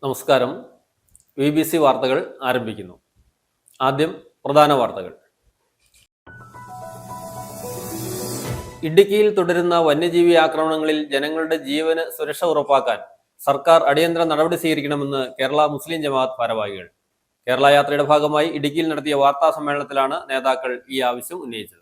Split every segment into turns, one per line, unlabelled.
നമസ്കാരം. BBC വാർത്തകൾ ആരംഭിക്കുന്നു. ആദ്യം പ്രധാന വാർത്തകൾ. ഇടുക്കിയിൽ തുടരുന്ന വന്യജീവി ആക്രമണങ്ങളിൽ ജനങ്ങളുടെ ജീവന് സുരക്ഷ ഉറപ്പാക്കാൻ സർക്കാർ അടിയന്തര നടപടി സ്വീകരിക്കണമെന്ന് കേരള മുസ്ലിം ജമാഅത്ത് ഭാരവാഹികൾ. കേരള യാത്രയുടെ ഭാഗമായി ഇടുക്കിയിൽ നടത്തിയ വാർത്താ സമ്മേളനത്തിലാണ് നേതാക്കൾ ഈ ആവശ്യം ഉന്നയിച്ചത്.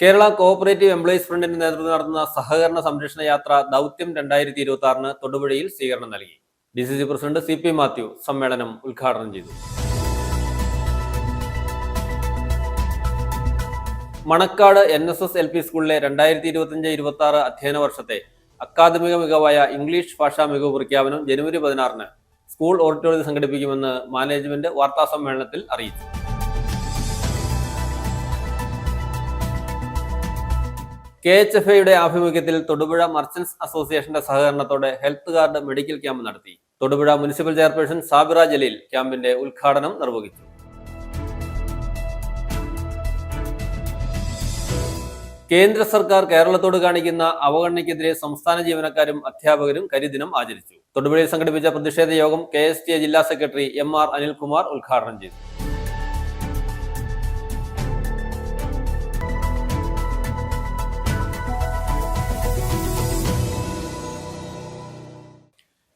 കേരള കോഓപ്പറേറ്റീവ് എംപ്ലോയീസ് ഫ്രണ്ടിന്റെ നേതൃത്വത്തിൽ നടത്തുന്ന സഹകരണ സംരക്ഷണ യാത്ര ദൗത്യം 2026 തൊടുപുഴയിൽ സ്വീകരണം നൽകി. DCC പ്രസിഡന്റ് CP മാത്യു സമ്മേളനം ഉദ്ഘാടനം ചെയ്തു. മണക്കാട് NSS LP സ്കൂളിലെ 2025-26 അധ്യയന വർഷത്തെ അക്കാദമിക മികവായ ഇംഗ്ലീഷ് ഭാഷാ മികവ് പ്രഖ്യാപനം ജനുവരി 16 സ്കൂൾ ഓഡിറ്റോറിയത്തിൽ സംഘടിപ്പിക്കുമെന്ന് മാനേജ്മെന്റ് വാർത്താ സമ്മേളനത്തിൽ അറിയിച്ചു. KHFAയുടെ ആഭിമുഖ്യത്തിൽ തൊടുപുഴ മർച്ചന്റ്സ് അസോസിയേഷന്റെ സഹകരണത്തോടെ ഹെൽത്ത് കാർഡ് മെഡിക്കൽ ക്യാമ്പ് നടത്തി. തൊടുപുഴ മുനിസിപ്പൽ ചെയർപേഴ്സൺ സാബിറ ജലീൽ ക്യാമ്പിന്റെ ഉദ്ഘാടനം നിർവഹിച്ചു. കേന്ദ്ര സർക്കാർ കേരളത്തോട് കാണിക്കുന്ന അവഗണനയ്ക്കെതിരെ സംസ്ഥാന ജീവനക്കാരും അധ്യാപകരും കരിദിനം ആചരിച്ചു. തൊടുപുഴയിൽ സംഘടിപ്പിച്ച പ്രതിഷേധ യോഗം KSTA ജില്ലാ സെക്രട്ടറി MR അനിൽകുമാർ ഉദ്ഘാടനം ചെയ്തു.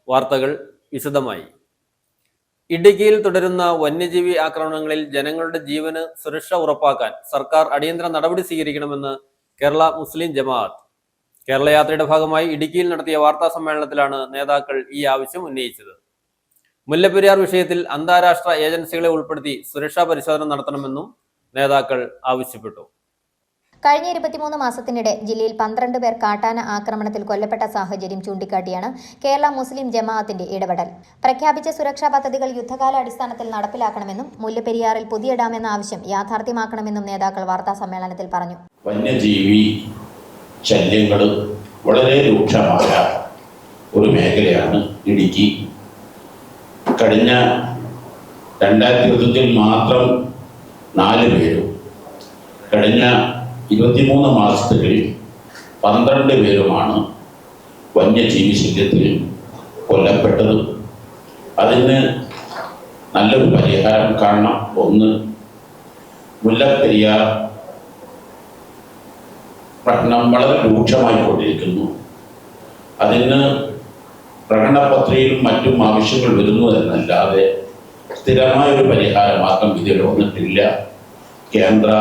വാർത്തകൾ വിശദമായി. ഇടുക്കിയിൽ തുടരുന്ന വന്യജീവി ആക്രമണങ്ങളിൽ ജനങ്ങളുടെ ജീവന് സുരക്ഷ ഉറപ്പാക്കാൻ സർക്കാർ അടിയന്തര നടപടി സ്വീകരിക്കണമെന്ന് കേരള മുസ്ലിം ജമാഅത്ത്. കേരള യാത്രയുടെ ഭാഗമായി ഇടുക്കിയിൽ നടത്തിയ വാർത്താ സമ്മേളനത്തിലാണ് നേതാക്കൾ ഈ ആവശ്യം ഉന്നയിച്ചത്. മുല്ലപ്പെരിയാർ വിഷയത്തിൽ അന്താരാഷ്ട്ര ഏജൻസികളെ ഉൾപ്പെടുത്തി സുരക്ഷാ പരിശോധന നടത്തണമെന്നും നേതാക്കൾ ആവശ്യപ്പെട്ടു.
കഴിഞ്ഞ 23 മാസത്തിനിടെ ജില്ലയിൽ 12 പേർ കാട്ടാന ആക്രമണത്തിൽ കൊല്ലപ്പെട്ട സാഹചര്യം ചൂണ്ടിക്കാട്ടിയാണ് കേരള മുസ്ലിം ജമാഅത്തിന്റെ ഇടപെടൽ. പ്രഖ്യാപിച്ച സുരക്ഷാ പദ്ധതികൾ യുദ്ധകാലാടിസ്ഥാനത്തിൽ നടപ്പിലാക്കണമെന്നും മുല്ലപ്പെരിയാറിൽ പുതിയ ഡാം എന്ന ആവശ്യം യാഥാർത്ഥ്യമാക്കണമെന്നും നേതാക്കൾ വാർത്താ സമ്മേളനത്തിൽ പറഞ്ഞു.
വന്യജീവി ശല്യങ്ങൾ വളരെ രൂക്ഷമായ ഒരു മേഖലയാണ് ഇടുക്കി. കഴിഞ്ഞ 2020 മാത്രം 4 പേരും കഴിഞ്ഞ 23 മാസത്തിൽ 12 പേരുമാണ് വന്യജീവി ശല്യത്തിൽ കൊല്ലപ്പെട്ടത്. അതിന് നല്ലൊരു പരിഹാരം കാണണം. ഒന്ന്, മുല്ലപ്പെരിയാർ പ്രശ്നം വളരെ രൂക്ഷമായിക്കൊണ്ടിരിക്കുന്നു. അതിന് പ്രകടനപത്രികയിലും മറ്റും ആവശ്യങ്ങൾ വരുന്നു എന്നല്ലാതെ സ്ഥിരമായൊരു പരിഹാര മാർഗം ഇതിൽ വന്നിട്ടില്ല. കേന്ദ്ര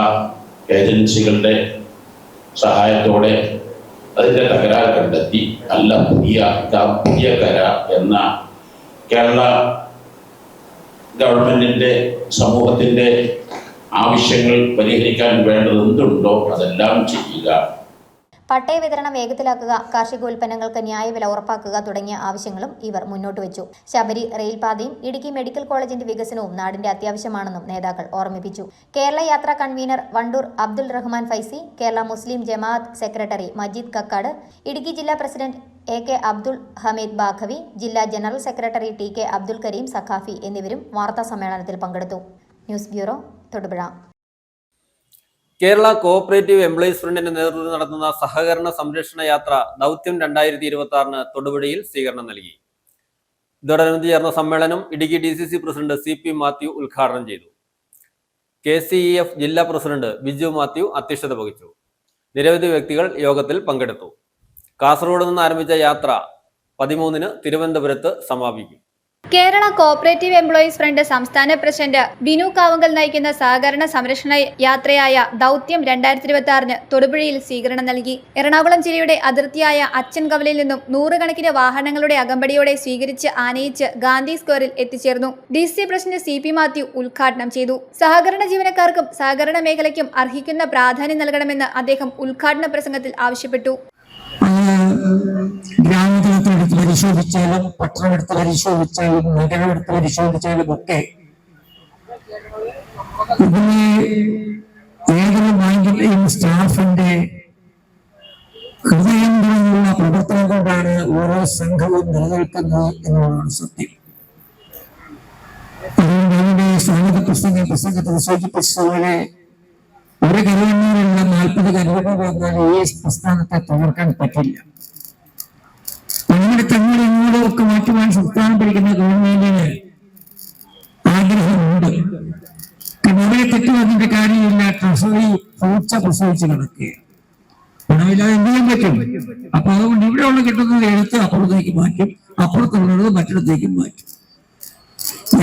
ഏജൻസികളുടെ സഹായത്തോടെ അതിൻ്റെ തകരാറ് കണ്ടെത്തി നല്ല പുതിയ കരാർ എന്ന കേരള ഗവൺമെന്റിന്റെ സമൂഹത്തിന്റെ ആവശ്യങ്ങൾ പരിഹരിക്കാൻ വേണ്ടത് എന്തുണ്ടോ അതെല്ലാം ചെയ്യുക.
പട്ടയ വിതരണം വേഗത്തിലാക്കുക, കാർഷികോൽപ്പന്നങ്ങൾക്ക് ന്യായവില ഉറപ്പാക്കുക തുടങ്ങിയ ആവശ്യങ്ങളും ഇവർ മുന്നോട്ട് വെച്ചു. ശബരി റെയിൽപാതയും ഇടുക്കി മെഡിക്കൽ കോളേജിന്റെ വികസനവും നാടിന്റെ അത്യാവശ്യമാണെന്നും നേതാക്കൾ ഓർമ്മിപ്പിച്ചു. കേരള യാത്രാ convener Vandoor Abdul Rahman Faizy, Kerala Muslim Jamaath secretary Majeed Kakkad, Idukki ജില്ലാ പ്രസിഡന്റ് AK അബ്ദുൾ ഹമീദ് ബാഖവി, ജില്ലാ general secretary TK Abdul Kareem Saqafi എന്നിവരും വാർത്താ സമ്മേളനത്തിൽ പങ്കെടുത്തു. News bureau, Thodupuzha.
Kerala co-operative employees ഫ്രണ്ടിന്റെ നേതൃത്വത്തിൽ നടത്തുന്ന സഹകരണ സംരക്ഷണ യാത്ര ദൗത്യം 2026 തൊടുപുഴയിൽ സ്വീകരണം നൽകി. ഇതോടനുബന്ധിച്ച് ചേർന്ന സമ്മേളനം Idukki DCC president CP Mathew ഉദ്ഘാടനം ചെയ്തു. KCEF ജില്ലാ പ്രസിഡന്റ് ബിജു മാത്യു അധ്യക്ഷത വഹിച്ചു. നിരവധി വ്യക്തികൾ യോഗത്തിൽ പങ്കെടുത്തു. കാസർഗോഡ് നിന്ന് ആരംഭിച്ച യാത്ര 13 തിരുവനന്തപുരത്ത് സമാപിക്കും.
കേരള കോഓപ്പറേറ്റീവ് എംപ്ലോയീസ് ഫ്രണ്ട് സംസ്ഥാന പ്രസിഡന്റ് ബിനു കാവുങ്കൽ നയിക്കുന്ന സഹകരണ സംരക്ഷണ യാത്രയായ ദൗത്യം 2026 തൊടുപുഴയിൽ സ്വീകരണം നൽകി. എറണാകുളം ജില്ലയുടെ അതിർത്തിയായ അച്ചൻകവലയിൽ നിന്നും 100 കണക്കിന് വാഹനങ്ങളുടെ അകമ്പടിയോടെ സ്വീകരിച്ച് ആനയിച്ച് ഗാന്ധി സ്ക്വയറിൽ എത്തിച്ചേർന്നു. DCC പ്രസിഡന്റ് CP മാത്യു ഉദ്ഘാടനം ചെയ്തു. സഹകരണ ജീവനക്കാർക്കും സഹകരണ മേഖലയ്ക്കും അർഹിക്കുന്ന പ്രാധാന്യം നൽകണമെന്ന് അദ്ദേഹം ഉദ്ഘാടന പ്രസംഗത്തിൽ ആവശ്യപ്പെട്ടു.
ഗ്രാമതലത്തിലെടുത്ത് പരിശോധിച്ചാലും പട്ടണമെടുത്ത് പരിശോധിച്ചാലും നഗരമെടുത്ത് പരിശോധിച്ചാലും ഒക്കെ ഇതിനെ ഏതൊരു ബാങ്കിലെയും സ്റ്റാഫിന്റെ ഹൃദയം തുറന്നുള്ള പ്രവർത്തനം കൊണ്ടാണ് ഓരോ സംഘവും നിലനിൽക്കുന്നത് എന്നുള്ളതാണ് സത്യം. അതുകൊണ്ട് അവരുടെ സ്വാഗത പ്രസംഗത്തിൽ സൂചിപ്പിച്ചതുപോലെ ഒരു കരുവണ്ണൂരുള്ള 40 കരുവണ്ണൂർ എന്നാൽ ഈ പ്രസ്ഥാനത്തെ തകർക്കാൻ പറ്റില്ല. നമ്മുടെ തങ്ങളുടെ ഇങ്ങോട്ടും ഒക്കെ മാറ്റുവാൻ സംസ്ഥാനം ഭരിക്കുന്ന ഗവൺമെന്റിന് ആഗ്രഹമുണ്ട്. കാരണം അവരെ തെറ്റ് വന്നിട്ട് കാര്യമില്ല. ട്രഷറി പൂച്ച പ്രസവിച്ച് കിടക്കുക, പണമില്ലാതെ എന്ത് ചെയ്യാൻ പറ്റും? അപ്പൊ അതുകൊണ്ട് ഇവിടെയുള്ള കിട്ടുന്നത് എടുത്ത് അപ്പുറത്തേക്ക് മാറ്റും, അപ്പുറത്തുള്ളത് മറ്റിടത്തേക്ക് മാറ്റും.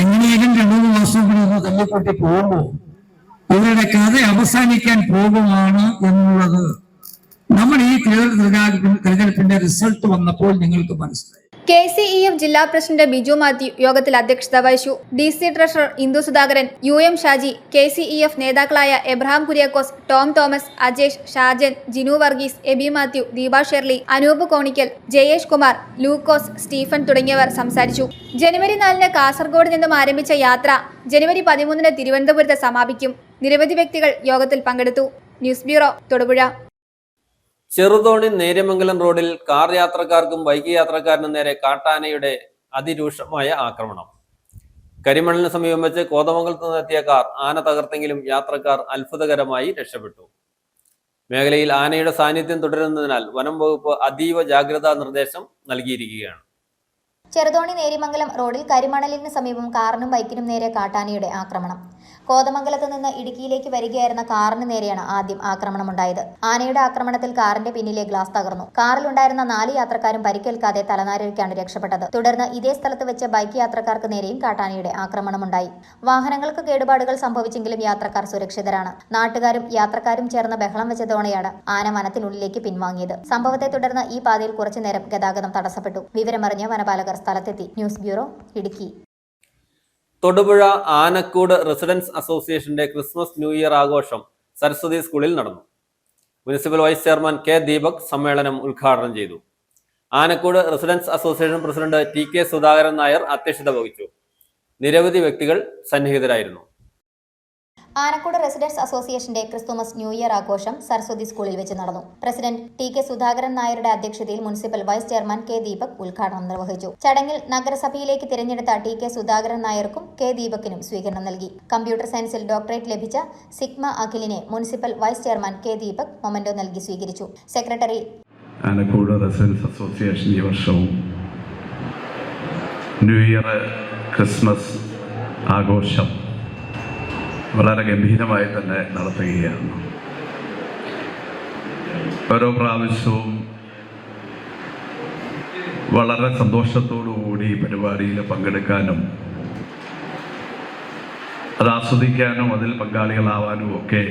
എങ്ങനെയാലും 2-3 മാസം കൂടി ഒന്ന് തല്ലിക്കൊട്ടി പോകുമ്പോൾ ഇവരുടെ കഥ അവസാനിക്കാൻ പോകുമാണ് എന്നുള്ളത് നമ്മൾ ഈ തെരഞ്ഞെടുപ്പിന്റെ റിസൾട്ട് വന്നപ്പോൾ നിങ്ങൾക്ക് മനസ്സിലായി.
KCEF ജില്ലാ പ്രസിഡന്റ് ബിജു മാത്യു യോഗത്തിൽ അധ്യക്ഷത വഹിച്ചു. DC treasurer Indu Sudhakaran, UM Shaji, KCEF നേതാക്കളായ Abraham Kuriakose, Tom Thomas, Ajesh, Shajan, Jinu Varghese, Abi Mathew, Deepa Sherly, Anoop Konickal, Jayesh Kumar, Lukose, Stephen തുടങ്ങിയവർ സംസാരിച്ചു. ജനുവരി 4 കാസർഗോഡ് നിന്നും ആരംഭിച്ച യാത്ര ജനുവരി 13 തിരുവനന്തപുരത്ത് സമാപിക്കും. നിരവധി വ്യക്തികൾ യോഗത്തിൽ പങ്കെടുത്തു. News bureau, Thodupuzha.
ചെറുതോണി നേര്യമംഗലം റോഡിൽ കാർ യാത്രക്കാർക്കും ബൈക്ക് യാത്രക്കാരനും നേരെ കാട്ടാനയുടെ അതിരൂക്ഷമായ ആക്രമണം. കരിമണലിന് സമീപം വെച്ച് കോതമംഗലത്ത് നിന്നെത്തിയ കാർ ആന തകർത്തെങ്കിലും യാത്രക്കാർ അത്ഭുതകരമായി രക്ഷപ്പെട്ടു. മേഖലയിൽ ആനയുടെ സാന്നിധ്യം തുടരുന്നതിനാൽ വനം വകുപ്പ് അതീവ ജാഗ്രതാ നിർദ്ദേശം നൽകിയിരിക്കുകയാണ്.
ചെറുതോണി നേരിമംഗലം റോഡിൽ കരിമണലിന് സമീപം കാറിനും ബൈക്കിനും നേരെ കാട്ടാനയുടെ ആക്രമണം. കോതമംഗലത്ത് നിന്ന് ഇടുക്കിയിലേക്ക് വരികയായിരുന്ന കാറിന് നേരെയാണ് ആദ്യം ആക്രമണമുണ്ടായത്. ആനയുടെ ആക്രമണത്തിൽ കാറിന്റെ പിന്നിലെ ഗ്ലാസ് തകർന്നു. കാറിലുണ്ടായിരുന്ന 4 യാത്രക്കാരും പരിക്കേൽക്കാതെ തലനാരിഴയ്ക്കാണ് രക്ഷപ്പെട്ടത്. തുടർന്ന് ഇതേ സ്ഥലത്ത് വെച്ച് ബൈക്ക് യാത്രക്കാർക്ക് നേരെയും കാട്ടാനയുടെ ആക്രമണമുണ്ടായി. വാഹനങ്ങൾക്ക് കേടുപാടുകൾ സംഭവിച്ചെങ്കിലും യാത്രക്കാർ സുരക്ഷിതരാണ്. നാട്ടുകാരും യാത്രക്കാരും ചേർന്ന് ബഹളം വെച്ചതോടെയാണ് ആന വനത്തിനുള്ളിലേക്ക് പിൻവാങ്ങിയത്. സംഭവത്തെ തുടർന്ന് ഈ പാതയിൽ കുറച്ചുനേരം ഗതാഗതം തടസ്സപ്പെട്ടു. വിവരമറിഞ്ഞ വനപാലകർ സ്ഥലത്തെത്തി. News bureau, Idukki.
Thodupuzha Anakkoodu residents അസോസിയേഷന്റെ ക്രിസ്മസ് ന്യൂ ഇയർ ആഘോഷം സരസ്വതി സ്കൂളിൽ നടന്നു. Municipal vice chairman K. Deepak സമ്മേളനം ഉദ്ഘാടനം ചെയ്തു. Anakkoodu residents association president TK Sudhakaran Nair അധ്യക്ഷത വഹിച്ചു. നിരവധി വ്യക്തികൾ സന്നിഹിതരായിരുന്നു.
ആനക്കൂട് റെസിഡൻസ് അസോസിയേഷന്റെ ക്രിസ്തുമസ് ന്യൂ ഇയർ ആഘോഷം സരസ്വതി സ്കൂളിൽ വെച്ച് നടന്നു. പ്രസിഡന്റ് TK സുധാകരൻ നായരുടെ അധ്യക്ഷതയിൽ municipal vice chairman K. Deepak ഉദ്ഘാടനം നിർവഹിച്ചു. ചടങ്ങിൽ നഗരസഭയിലേക്ക് തിരഞ്ഞെടുത്ത TK സുധാകരൻ നായർക്കും K. ദീപകിനും സ്വീകരണം നൽകി. കമ്പ്യൂട്ടർ സയൻസിൽ ഡോക്ടറേറ്റ് ലഭിച്ച സിഗ്മ അഖിലിനെ municipal vice chairman K. Deepak memento നൽകി സ്വീകരിച്ചു. സെക്രട്ടറി
ആനക്കൂട് റെസിഡൻസ് അസോസിയേഷൻ ഈ വർഷവും ന്യൂ ഇയർ ക്രിസ്മസ് ആഘോഷം വളരെ ഗംഭീരമായി തന്നെ നടത്തുകയാണ്. ഓരോ പ്രാവശ്യവും വളരെ സന്തോഷത്തോടുകൂടി ഈ പരിപാടിയിൽ പങ്കെടുക്കാനും അത് ആസ്വദിക്കാനും അതിൽ പങ്കാളികളാവാനും ഒക്കെ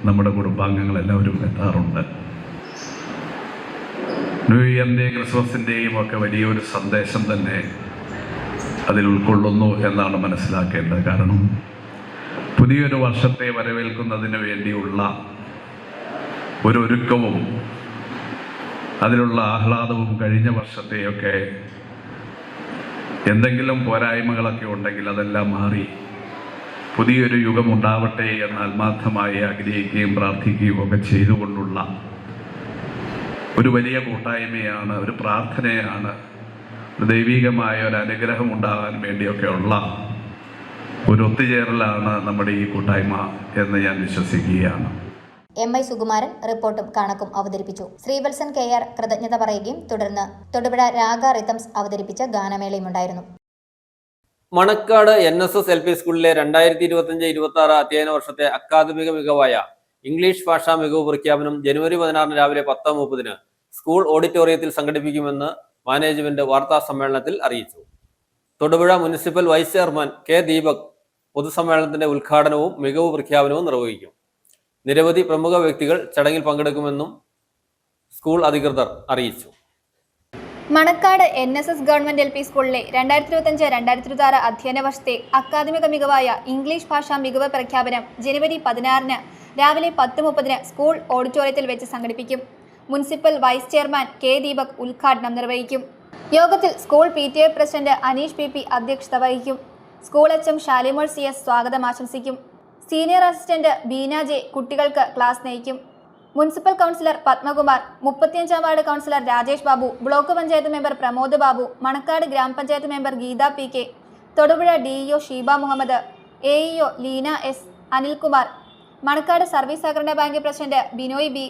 നമ്മുടെ കുടുംബാംഗങ്ങളെല്ലാവരും എത്താറുണ്ട്. ന്യൂ ഇയറിൻ്റെയും ക്രിസ്മസിൻ്റെയും ഒക്കെ വലിയൊരു സന്ദേശം തന്നെ അതിൽ ഉൾക്കൊള്ളുന്നു എന്നാണ് മനസ്സിലാക്കേണ്ടത്. കാരണം പുതിയൊരു വർഷത്തെ വരവേൽക്കുന്നതിന് വേണ്ടിയുള്ള ഒരു ഒരുക്കവും അതിലുള്ള ആഹ്ലാദവും കഴിഞ്ഞ വർഷത്തെയൊക്കെ എന്തെങ്കിലും പോരായ്മകളൊക്കെ ഉണ്ടെങ്കിൽ അതെല്ലാം മാറി പുതിയൊരു യുഗം ഉണ്ടാവട്ടെ എന്ന് ആത്മാർത്ഥമായി ആഗ്രഹിക്കുകയും പ്രാർത്ഥിക്കുകയും ഒക്കെ ചെയ്തുകൊണ്ടുള്ള ഒരു വലിയ കൂട്ടായ്മയാണ്, ഒരു പ്രാർത്ഥനയാണ്, ഒരു ദൈവികമായ ഒരു അനുഗ്രഹം ഉണ്ടാകാൻ വേണ്ടിയൊക്കെയുള്ള ഒരു ഒത്തുചേരലാണ് നമ്മുടെ ഈ കൂട്ടായ്മ എന്ന് ഞാൻ വിശ്വസിക്കുകയാണ്.
MI സുകുമാരൻ റിപ്പോർട്ടും കണക്കും അവതരിപ്പിച്ചു. ശ്രീവത്സൻ KR കൃതജ്ഞത പറയുകയും തുടർന്ന് തൊടുപുഴ രാഗ റിതംസ് അവതരിപ്പിച്ച ഗാനമേളയുമുണ്ടായിരുന്നു.
മണക്കാട് NSS LP സ്കൂളിലെ 2025-26 അധ്യയന വർഷത്തെ അക്കാദമിക മികവായ ഇംഗ്ലീഷ് ഭാഷാ മികവ് പ്രഖ്യാപനം ജനുവരി 16 രാവിലെ 10:30 സ്കൂൾ ഓഡിറ്റോറിയത്തിൽ സംഘടിപ്പിക്കുമെന്ന് മാനേജ്മെന്റ് വാർത്താ സമ്മേളനത്തിൽ അറിയിച്ചു. Thodupuzha municipal vice chairman K. Deepak പൊതുസമ്മേളനത്തിന്റെ ഉദ്ഘാടനവും മികവ് പ്രഖ്യാപനവും നിർവഹിക്കും. നിരവധി പ്രമുഖ വ്യക്തികൾ ചടങ്ങിൽ പങ്കെടുക്കുമെന്നും സ്കൂൾ അധികൃതർ അറിയിച്ചു.
മണക്കാട് NSS ഗവൺമെന്റ് LP സ്കൂളിലെ 2025-2026 അധ്യയന വർഷത്തെ അക്കാദമിക മികവായ ഇംഗ്ലീഷ് ഭാഷാ മികവ് പ്രഖ്യാപനം ജനുവരി 16 രാവിലെ 10:30 സ്കൂൾ ഓഡിറ്റോറിയത്തിൽ വെച്ച് സംഘടിപ്പിക്കും. Municipal vice chairman K. Deepak ഉദ്ഘാടനം നിർവഹിക്കും. യോഗത്തിൽ school PTA president Aneesh PP അധ്യക്ഷത വഹിക്കും. സ്കൂൾ HM ഷാലിമോൾ CS സ്വാഗതം ആശംസിക്കും. സീനിയർ അസിസ്റ്റന്റ് ബീന J കുട്ടികൾക്ക് ക്ലാസ് നയിക്കും. മുനിസിപ്പൽ കൗൺസിലർ പത്മകുമാർ, 35-ാം ward councillor Rajesh Babu, block panchayat member Pramod Babu, Manakkad ഗ്രാമപഞ്ചായത്ത് member Geetha PK, Thodupuzha DEO Sheeba Muhammad, AEO Leena S, Anilkumar, Manakkad service സഹകരണ ബാങ്ക് പ്രസിഡന്റ് ബിനോയ് ബി,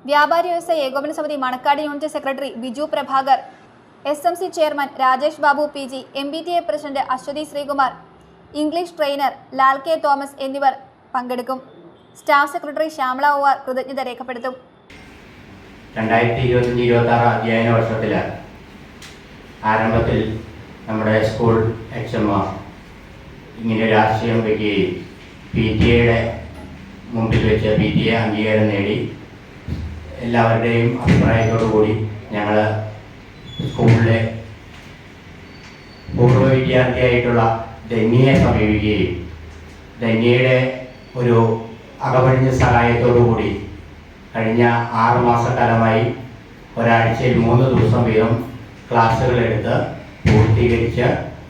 വ്യാപാരി വ്യവസായ ഏകോപന സമിതി Manacaud unit secretary Biju Prabhakar, SMC chairman Rajesh Babu PG, MBTA president Aswathy Sreekumar, English trainer Lal K Thomas എന്നിവർ പങ്കെടുക്കും. സ്റ്റാഫ് സെക്രട്ടറി ശ്യാമള OR കൃതജ്ഞത രേഖപ്പെടുത്തും.
2025-26 അധ്യയന വർഷത്തിൽ ആരംഭത്തിൽ നമ്മുടെ സ്കൂൾ HM ഇങ്ങനെ രാഷ്ട്രീയം വയ്ക്കുകയും PTA മുമ്പിൽ വെച്ച് PTA അംഗീകാരം നേടി എല്ലാവരുടെയും അഭിപ്രായത്തോടു കൂടി ഞങ്ങൾ സ്കൂളിലെ പൂർവ്വ വിദ്യാർത്ഥിയായിട്ടുള്ള ധന്യയെ സമീപിക്കുകയും ധന്യയുടെ ഒരു അകമഴിഞ്ഞ സഹായത്തോടു കൂടി കഴിഞ്ഞ 6 മാസക്കാലമായി ഒരാഴ്ചയിൽ 3 ദിവസം വീതം ക്ലാസ്സുകളെടുത്ത്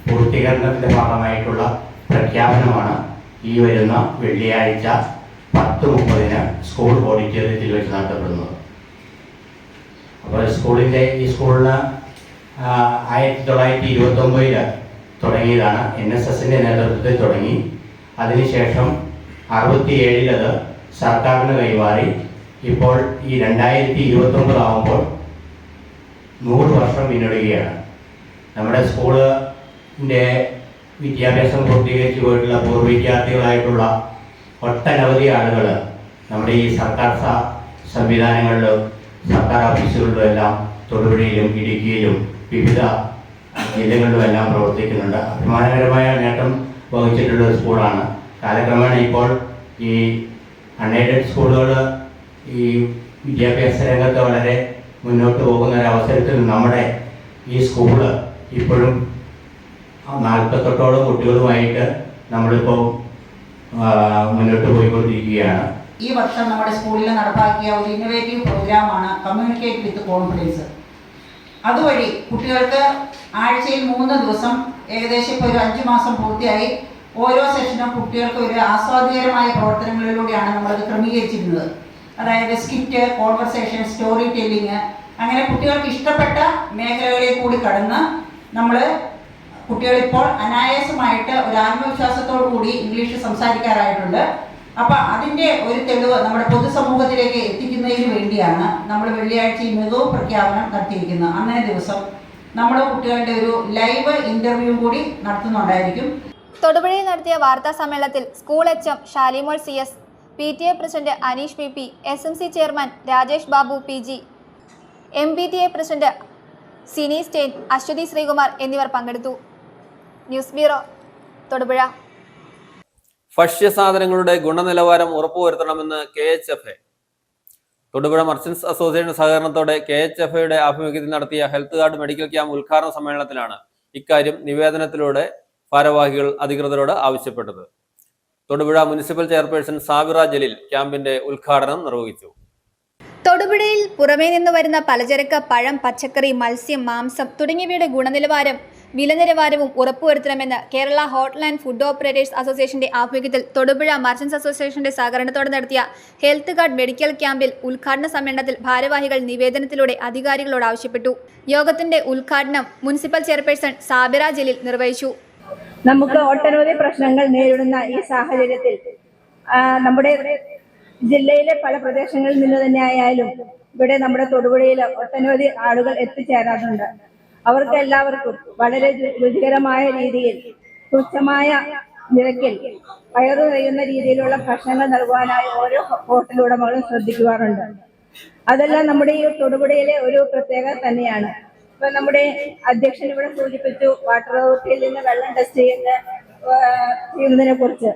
പൂർത്തീകരണത്തിൻ്റെ ഭാഗമായിട്ടുള്ള പ്രഖ്യാപനമാണ് ഈ വരുന്ന വെള്ളിയാഴ്ച 10:30 സ്കൂൾ ഓഡിറ്റോറിയത്തിൽ വെച്ച് നടത്തപ്പെടുന്നത്. അപ്പോൾ ഈ സ്കൂളിന് 1929 തുടങ്ങിയതാണ്. NSSൻ്റെ നേതൃത്വത്തിൽ തുടങ്ങി. അതിനുശേഷം 67 അത് സർക്കാരിന് കൈമാറി. ഇപ്പോൾ ഈ 2029 ആകുമ്പോൾ 100 വർഷം പിന്നിടുകയാണ്. നമ്മുടെ സ്കൂളിൻ്റെ വിദ്യാഭ്യാസം പൂർത്തീകരിച്ചു പോയിട്ടുള്ള പൂർവ്വ വിദ്യാർത്ഥികളായിട്ടുള്ള ഒട്ടനവധി ആളുകൾ നമ്മുടെ ഈ സർക്കാർ സംവിധാനങ്ങളിലും സർക്കാർ ഓഫീസുകളിലും എല്ലാം തൊടുപുഴയിലും ഇടുക്കിയിലും വിവിധ ജില്ലകളിലുമെല്ലാം പ്രവർത്തിക്കുന്നുണ്ട്. അഭിമാനകരമായ നേട്ടം വഹിച്ചിട്ടുള്ള ഒരു സ്കൂളാണ്. കാലക്രമേണ ഇപ്പോൾ ഈ അൺഎയ്ഡഡ് സ്കൂളുകൾ ഈ വിദ്യാഭ്യാസ രംഗത്ത് വളരെ മുന്നോട്ട് പോകുന്ന ഒരവസരത്തിൽ നമ്മുടെ ഈ സ്കൂള് ഇപ്പോഴും 48ഓളം കുട്ടികളുമായിട്ട് നമ്മളിപ്പോൾ മുന്നോട്ട് പോയിക്കൊണ്ടിരിക്കുകയാണ്.
ഈ വർഷം നമ്മുടെ സ്കൂളിൽ നടപ്പാക്കിയ ഒരു ഇന്നോവേറ്റീവ് പ്രോഗ്രാമാണ് കമ്മ്യൂണിക്കേറ്റ് വിത്ത് കോൺഫിഡൻസ്. അതുവഴി കുട്ടികൾക്ക് ആഴ്ചയിൽ 3 ദിവസം ഏകദേശം ഇപ്പോൾ ഒരു 5 മാസം പൂർത്തിയായി ഓരോ സെഷനും കുട്ടികൾക്ക് ഒരു ആസ്വാദ്യകരമായ പ്രവർത്തനങ്ങളിലൂടെയാണ് നമ്മളത് ക്രമീകരിച്ചിരുന്നത്. അതായത് സ്കിറ്റ്, കോൺവെർസേഷൻ, സ്റ്റോറി ടെല്ലിങ്, അങ്ങനെ കുട്ടികൾക്ക് ഇഷ്ടപ്പെട്ട മേഖലകളിൽ കൂടി കടന്ന് നമ്മൾ കുട്ടികളിപ്പോൾ അനായാസമായിട്ട് ഒരു ആത്മവിശ്വാസത്തോടു കൂടി ഇംഗ്ലീഷ് സംസാരിക്കാറായിട്ടുണ്ട്. അപ്പം അതിൻ്റെ ഒരു തെളിവ് നമ്മുടെ പൊതുസമൂഹത്തിലേക്ക് എത്തിക്കുന്നതിന് വേണ്ടിയാണ് നമ്മൾ വെള്ളിയാഴ്ച ഈ മികവ് പ്രഖ്യാപനം നടത്തിയിരിക്കുന്നത്. അന്നേ ദിവസം നമ്മുടെ കുട്ടികളുടെ ഒരു ലൈവ് ഇൻ്റർവ്യൂ കൂടി നടത്തുന്നുണ്ടായിരിക്കും.
തൊടുപുഴയിൽ നടത്തിയ വാർത്താ സമ്മേളനത്തിൽ school HM Shalimol CS, PTA president Aneesh PP, SMC chairman Rajesh Babu PG, MBTA president Sini Stein, Aswathy Sreekumar എന്നിവർ പങ്കെടുത്തു. News bureau, Thodupuzha.
ഭക്ഷ്യസാധനങ്ങളുടെ ഗുണനിലവാരം ഉറപ്പുവരുത്തണമെന്ന് KHFA. തൊടുപുഴ മർച്ചന്റ്സ് അസോസിയേഷൻ സഹകരണത്തോടെ KHFAയുടെ ആഭിമുഖ്യത്തിൽ നടത്തിയ ഹെൽത്ത് കാർഡ് മെഡിക്കൽ ക്യാമ്പ് ഉദ്ഘാടന സമ്മേളനത്തിലാണ് ഇക്കാര്യം നിവേദനത്തിലൂടെ ഭാരവാഹികൾ അധികൃതരോട് ആവശ്യപ്പെട്ടത്. തൊടുപുഴ മുനിസിപ്പൽ ചെയർപേഴ്സൺ സാബിറ ജലീൽ ക്യാമ്പിന്റെ ഉദ്ഘാടനം നിർവഹിച്ചു.
തൊടുപുഴയിൽ പുറമേ നിന്ന് വരുന്ന പലചരക്ക്, പഴം, പച്ചക്കറി, മത്സ്യം, മാംസം തുടങ്ങിയവയുടെ ഗുണനിലവാരം വിലനിലവാരവും ഉറപ്പുവരുത്തണമെന്ന് Kerala hotel and food operators അസോസിയേഷന്റെ ആഭിമുഖ്യത്തിൽ തൊടുപുഴ മർച്ചന്റ്സ് അസോസിയേഷന്റെ സഹകരണത്തോടെ നടത്തിയ ഹെൽത്ത് കാർഡ് മെഡിക്കൽ ക്യാമ്പിൽ ഉദ്ഘാടന സമ്മേളനത്തിൽ ഭാരവാഹികൾ നിവേദനത്തിലൂടെ അധികാരികളോട് ആവശ്യപ്പെട്ടു. യോഗത്തിന്റെ ഉദ്ഘാടനം മുനിസിപ്പൽ ചെയർപേഴ്സൺ സാബിറ ജലീൽ നിർവഹിച്ചു.
നമുക്ക് ഒട്ടനവധി പ്രശ്നങ്ങൾ നേരിടുന്ന ഈ സാഹചര്യത്തിൽ നമ്മുടെ ജില്ലയിലെ പല പ്രദേശങ്ങളിൽ നിന്ന് തന്നെ ആയാലും ഇവിടെ നമ്മുടെ തൊടുപുഴയിൽ ഒട്ടനവധി ആളുകൾ എത്തിച്ചേരാറുണ്ട്. അവർക്ക് എല്ലാവർക്കും വളരെ രുചികരമായ രീതിയിൽ തുച്ഛമായ നിരക്കിൽ വയറു നിറയുന്ന രീതിയിലുള്ള ഭക്ഷണങ്ങൾ നൽകുവാനായി ഓരോ ഹോട്ടൽ ഉടമകളും ശ്രദ്ധിക്കാറുണ്ട്. അതെല്ലാം നമ്മുടെ ഈ തൊടുപുഴയിലെ ഒരു പ്രത്യേകത തന്നെയാണ്. ഇപ്പൊ നമ്മുടെ അധ്യക്ഷൻ ഇവിടെ സൂചിപ്പിച്ചു വാട്ടർ അതോറിറ്റിയിൽ നിന്ന് വെള്ളം ടെസ്റ്റ് ചെയ്യുന്നതിനെ കുറിച്ച്.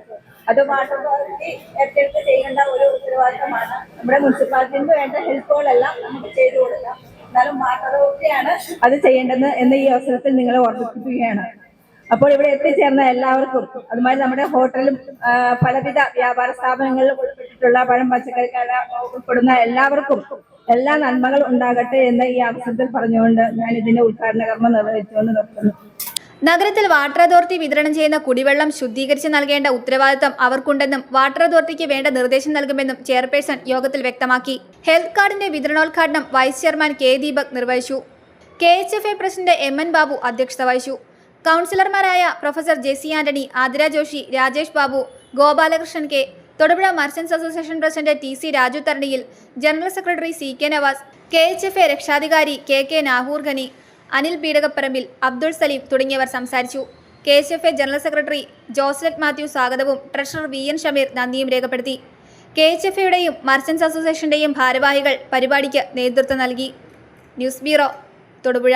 അത് വാട്ടർ അതോറിറ്റി ഏറ്റെടുത്ത് ചെയ്യേണ്ട ഒരു ഉത്തരവാദിത്തമാണ്. നമ്മുടെ മുനിസിപ്പാലിറ്റിക്ക് വേണ്ട ഹെൽപ്പുകളെല്ലാം നമുക്ക് ചെയ്തു കൊടുക്കാം. എന്നാലും വാട്ടർ അതോറിറ്റിയാണ് അത് ചെയ്യേണ്ടത് എന്ന് ഈ അവസരത്തിൽ നിങ്ങളെ ഓർമ്മിപ്പിക്കുകയാണ്. അപ്പോൾ ഇവിടെ എത്തിച്ചേർന്ന എല്ലാവർക്കും, അതുമായി നമ്മുടെ ഹോട്ടലും പലവിധ വ്യാപാര സ്ഥാപനങ്ങളിൽ ഉൾപ്പെട്ടിട്ടുള്ള പഴം, പച്ചക്കറി കട ഉൾപ്പെടുന്ന എല്ലാവർക്കും എല്ലാ നന്മകൾ ഉണ്ടാകട്ടെ എന്ന് ഈ അവസരത്തിൽ പറഞ്ഞുകൊണ്ട് ഞാൻ ഇതിന്റെ ഉദ്ഘാടന കർമ്മം നിർവഹിച്ചുകൊണ്ട് നിർത്തുന്നു.
നഗരത്തിൽ വാട്ടർ അതോറിറ്റി വിതരണം ചെയ്യുന്ന കുടിവെള്ളം ശുദ്ധീകരിച്ച് നൽകേണ്ട ഉത്തരവാദിത്തം അവർക്കുണ്ടെന്നും വാട്ടർ അതോറിറ്റിക്ക് വേണ്ട നിർദ്ദേശം നൽകുമെന്നും ചെയർപേഴ്സൺ യോഗത്തിൽ വ്യക്തമാക്കി. ഹെൽത്ത് കാർഡിന്റെ വിതരണോദ്ഘാടനം വൈസ് ചെയർമാൻ K ദീപക് നിർവഹിച്ചു. KHFA പ്രസിഡന്റ് MN ബാബു അധ്യക്ഷത വഹിച്ചു. കൗൺസിലർമാരായ professor JC Antony, Athira Joshi, Rajesh Babu, Gopalakrishnan K, Thodupuzha merchants association president TC Raju Tharaniyil, general secretary CK Navas, KHFA രക്ഷാധികാരി KK നാഹൂർ ഖനി, അനിൽ പീഡകപ്പറമ്പിൽ, അബ്ദുൾ സലീം തുടങ്ങിയവർ സംസാരിച്ചു. KHFA general secretary Joslet Mathew സ്വാഗതവും ട്രഷറർ VN ഷമീർ നന്ദിയും രേഖപ്പെടുത്തി. KHFAയുടെയും മർച്ചന്റ്സ് അസോസിയേഷന്റെയും ഭാരവാഹികൾ പരിപാടിക്ക് നേതൃത്വം നൽകി. News bureau, Thodupuzha.